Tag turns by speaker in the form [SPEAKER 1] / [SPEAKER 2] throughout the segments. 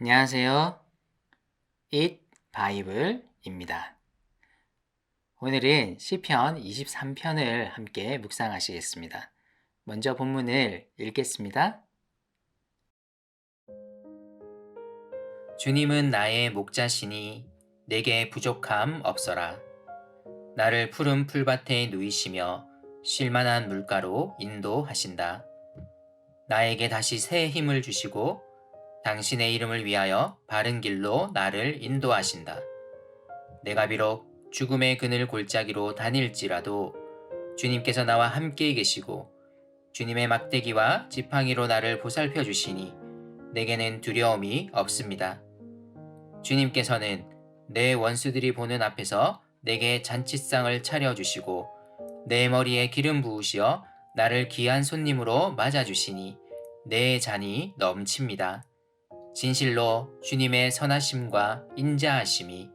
[SPEAKER 1] 안녕하세요. It 바이블입니다. 오늘은 시편 23편을 함께 묵상하시겠습니다. 먼저 본문을 읽겠습니다. 주님은 나의 목자시니 내게 부족함 없어라. 나를 푸른 풀밭에 누이시며 쉴만한 물가로 인도하신다. 나에게 다시 새 힘을 주시고 당신의 이름을 위하여 바른 길로 나를 인도하신다. 내가 비록 죽음의 그늘 골짜기로 다닐지라도 주님께서 나와 함께 계시고 주님의 막대기와 지팡이로 나를 보살펴 주시니 내게는 두려움이 없습니다. 주님께서는 내 원수들이 보는 앞에서 내게 잔치상을 차려주시고 내 머리에 기름 부으시어 나를 귀한 손님으로 맞아주시니 내 잔이 넘칩니다. 진실로 주님의 선하심과 인자하심이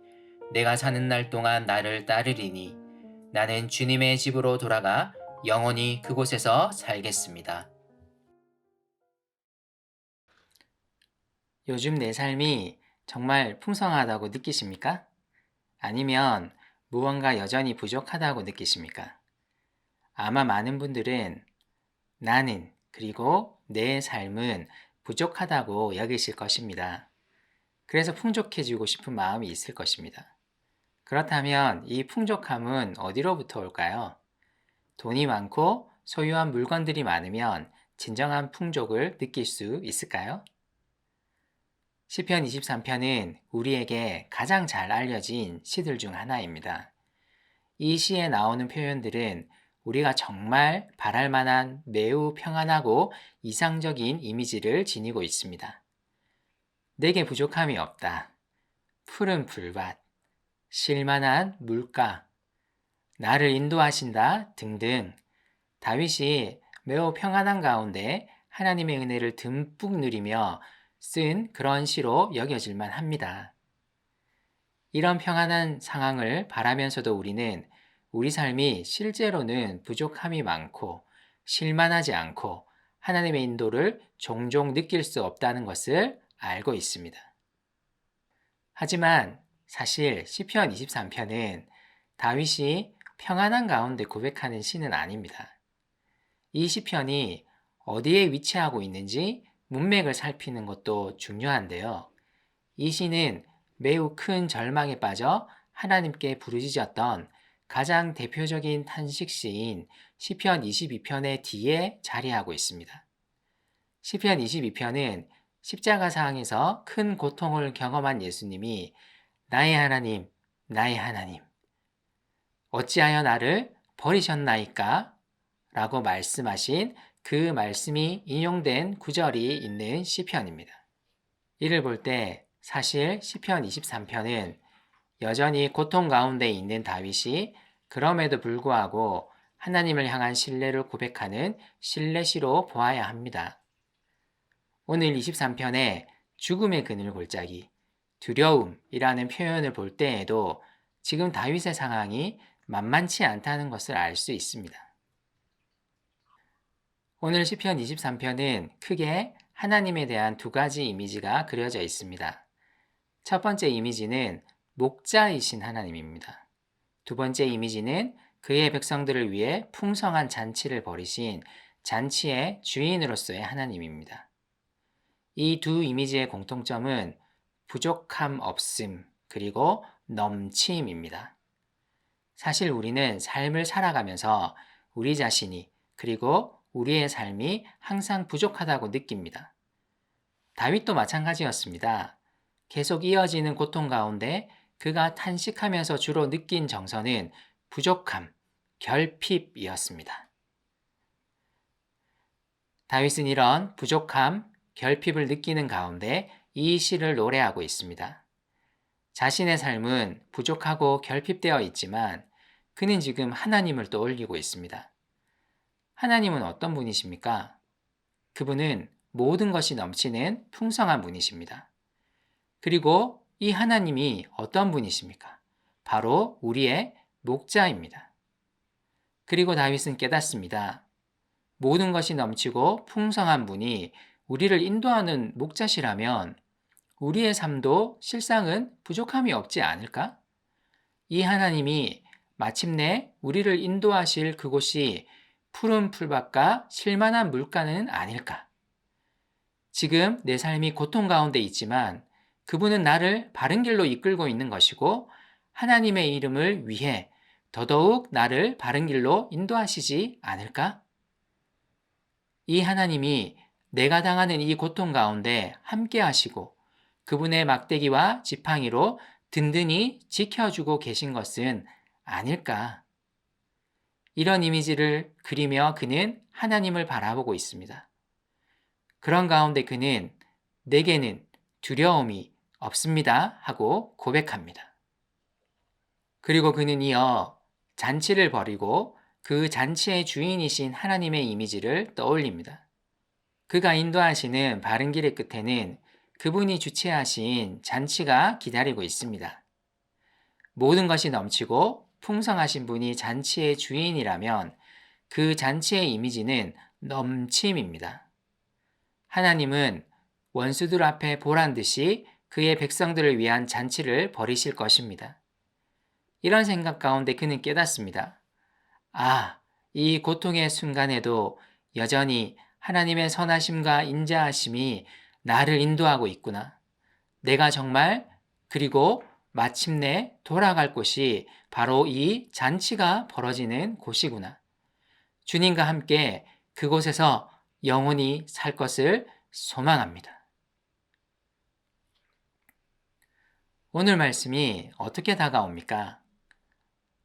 [SPEAKER 1] 내가 사는 날 동안 나를 따르리니 나는 주님의 집으로 돌아가 영원히 그곳에서 살겠습니다. 요즘 내 삶이 정말 풍성하다고 느끼십니까? 아니면 무언가 여전히 부족하다고 느끼십니까? 아마 많은 분들은 나는 그리고 내 삶은 부족하다고 여기실 것입니다. 그래서 풍족해지고 싶은 마음이 있을 것입니다. 그렇다면 이 풍족함은 어디로부터 올까요? 돈이 많고 소유한 물건들이 많으면 진정한 풍족을 느낄 수 있을까요? 시편 23편은 우리에게 가장 잘 알려진 시들 중 하나입니다. 이 시에 나오는 표현들은 우리가 정말 바랄 만한 매우 평안하고 이상적인 이미지를 지니고 있습니다. 내게 부족함이 없다. 푸른 풀밭, 쉴만한 물가, 나를 인도하신다 등등 다윗이 매우 평안한 가운데 하나님의 은혜를 듬뿍 누리며 쓴 그런 시로 여겨질만 합니다. 이런 평안한 상황을 바라면서도 우리는 우리 삶이 실제로는 부족함이 많고 실만하지 않고 하나님의 인도를 종종 느낄 수 없다는 것을 알고 있습니다. 하지만 사실 시편 23편은 다윗이 평안한 가운데 고백하는 시는 아닙니다. 이 시편이 어디에 위치하고 있는지 문맥을 살피는 것도 중요한데요. 이 시는 매우 큰 절망에 빠져 하나님께 부르짖었던 가장 대표적인 탄식시인 시편 22편의 뒤에 자리하고 있습니다. 시편 22편은 십자가 상에서 큰 고통을 경험한 예수님이 나의 하나님, 나의 하나님, 어찌하여 나를 버리셨나이까? 라고 말씀하신 그 말씀이 인용된 구절이 있는 시편입니다. 이를 볼 때 사실 시편 23편은 여전히 고통 가운데 있는 다윗이 그럼에도 불구하고 하나님을 향한 신뢰를 고백하는 신뢰시로 보아야 합니다. 오늘 23편에 죽음의 그늘 골짜기, 두려움이라는 표현을 볼 때에도 지금 다윗의 상황이 만만치 않다는 것을 알 수 있습니다. 오늘 시편 23편은 크게 하나님에 대한 두 가지 이미지가 그려져 있습니다. 첫 번째 이미지는 목자이신 하나님입니다. 두 번째 이미지는 그의 백성들을 위해 풍성한 잔치를 벌이신 잔치의 주인으로서의 하나님입니다. 이 두 이미지의 공통점은 부족함 없음 그리고 넘침입니다. 사실 우리는 삶을 살아가면서 우리 자신이 그리고 우리의 삶이 항상 부족하다고 느낍니다. 다윗도 마찬가지였습니다. 계속 이어지는 고통 가운데 그가 탄식하면서 주로 느낀 정서는 부족함, 결핍이었습니다. 다윗은 이런 부족함, 결핍을 느끼는 가운데 이 시를 노래하고 있습니다. 자신의 삶은 부족하고 결핍되어 있지만 그는 지금 하나님을 떠올리고 있습니다. 하나님은 어떤 분이십니까? 그분은 모든 것이 넘치는 풍성한 분이십니다. 그리고 이 하나님이 어떤 분이십니까? 바로 우리의 목자입니다. 그리고 다윗은 깨닫습니다. 모든 것이 넘치고 풍성한 분이 우리를 인도하는 목자시라면 우리의 삶도 실상은 부족함이 없지 않을까? 이 하나님이 마침내 우리를 인도하실 그곳이 푸른 풀밭과 실만한 물가는 아닐까? 지금 내 삶이 고통 가운데 있지만 그분은 나를 바른 길로 이끌고 있는 것이고 하나님의 이름을 위해 더더욱 나를 바른 길로 인도하시지 않을까? 이 하나님이 내가 당하는 이 고통 가운데 함께 하시고 그분의 막대기와 지팡이로 든든히 지켜주고 계신 것은 아닐까? 이런 이미지를 그리며 그는 하나님을 바라보고 있습니다. 그런 가운데 그는 내게는 두려움이 없습니다 하고 고백합니다. 그리고 그는 이어 잔치를 벌이고 그 잔치의 주인이신 하나님의 이미지를 떠올립니다. 그가 인도하시는 바른 길의 끝에는 그분이 주최하신 잔치가 기다리고 있습니다. 모든 것이 넘치고 풍성하신 분이 잔치의 주인이라면 그 잔치의 이미지는 넘침입니다. 하나님은 원수들 앞에 보란 듯이 그의 백성들을 위한 잔치를 벌이실 것입니다. 이런 생각 가운데 그는 깨닫습니다. 아, 이 고통의 순간에도 여전히 하나님의 선하심과 인자하심이 나를 인도하고 있구나. 내가 정말 그리고 마침내 돌아갈 곳이 바로 이 잔치가 벌어지는 곳이구나. 주님과 함께 그곳에서 영원히 살 것을 소망합니다. 오늘 말씀이 어떻게 다가옵니까?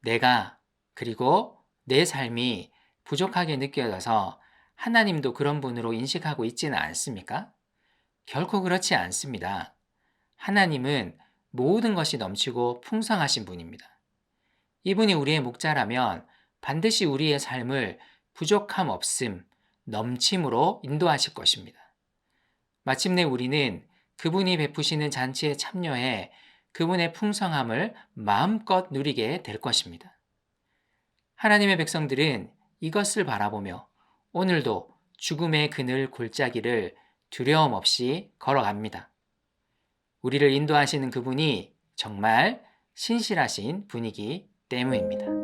[SPEAKER 1] 내가 그리고 내 삶이 부족하게 느껴져서 하나님도 그런 분으로 인식하고 있지는 않습니까? 결코 그렇지 않습니다. 하나님은 모든 것이 넘치고 풍성하신 분입니다. 이분이 우리의 목자라면 반드시 우리의 삶을 부족함 없음, 넘침으로 인도하실 것입니다. 마침내 우리는 그분이 베푸시는 잔치에 참여해 그분의 풍성함을 마음껏 누리게 될 것입니다. 하나님의 백성들은 이것을 바라보며 오늘도 죽음의 그늘 골짜기를 두려움 없이 걸어갑니다. 우리를 인도하시는 그분이 정말 신실하신 분이기 때문입니다.